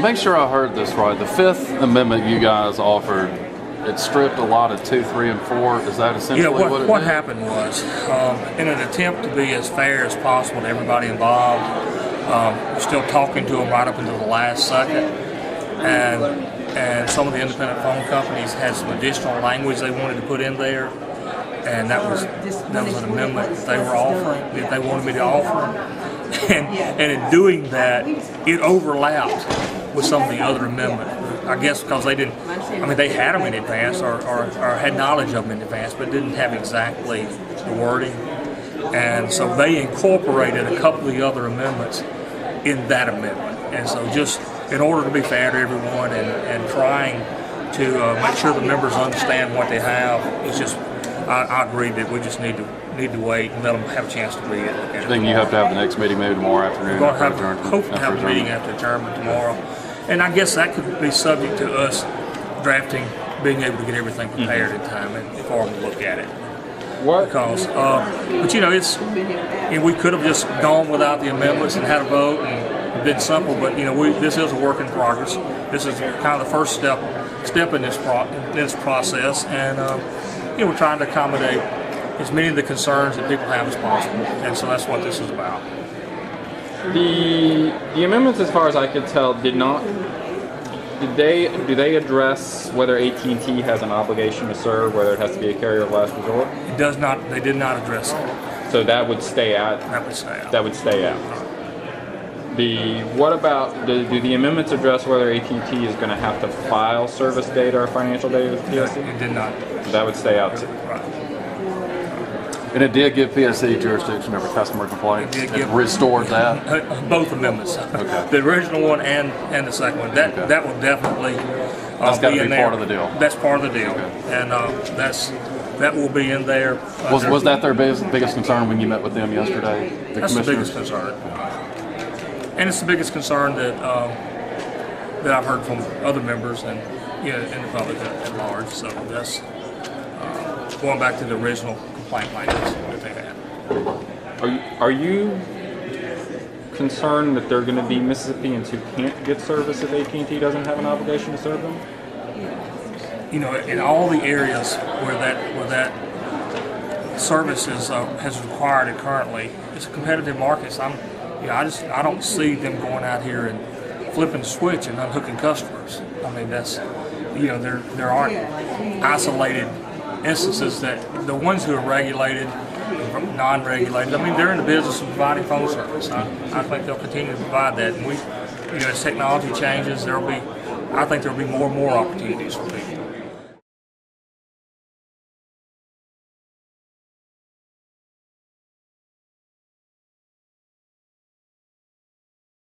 make sure I heard this right. The Fifth Amendment you guys offered, it stripped a lot of 2, 3, and 4. Is that essentially what it did? What happened was, in an attempt to be as fair as possible to everybody involved, we're still talking to them right up until the last second, and some of the independent phone companies had some additional language they wanted to put in there, and that was an amendment that they were offering, that they wanted me to offer, and in doing that, it overlapped with some of the other amendments. I guess because they didn't, they had them in advance or had knowledge of them in advance, but didn't have exactly the wording. And so they incorporated a couple of the other amendments in that amendment. And so just in order to be fair to everyone and trying to make sure the members understand what they have, it's just, I agree that we just need to wait and let them have a chance to read it. I think you have to have the next meeting maybe tomorrow afternoon. We're going to hopefully have a meeting after adjournment tomorrow. And I guess that could be subject to us drafting, being able to get everything prepared in time and before we look at it. What? Because, we could have just gone without the amendments and had a vote and been simple. But this is a work in progress. This is kind of the first step in this process, and we're trying to accommodate as many of the concerns that people have as possible. And so that's what this is about. The amendments, as far as I could tell, do they address whether AT&T has an obligation to serve, whether it has to be a carrier of last resort? It does not. They did not address it. So that would stay out. That would stay out. What about do the amendments address whether AT&T is going to have to file service data or financial data with PSC? It did not. That would stay out too. Right. And it did give PSC jurisdiction over customer complaints. It restored that. Both amendments. Okay. The original one and the second one. That will definitely that's got to be part of the deal. That's part of the deal, and that will be in there. Was that their biggest concern when you met with them yesterday? That's the biggest concern, and it's the biggest concern that I've heard from other members and in the public at large. So that's going back to the original complaint language that they had. Are you concerned that there are going to be Mississippians who can't get service if AT&T doesn't have an obligation to serve them? In all the areas where that service has required it currently, it's a competitive market. So I don't see them going out here and flipping the switch and unhooking customers. That's there aren't isolated instances that the ones who are regulated, non-regulated, they're in the business of providing phone service. I think they'll continue to provide that. And as technology changes, I think there'll be more and more opportunities for people.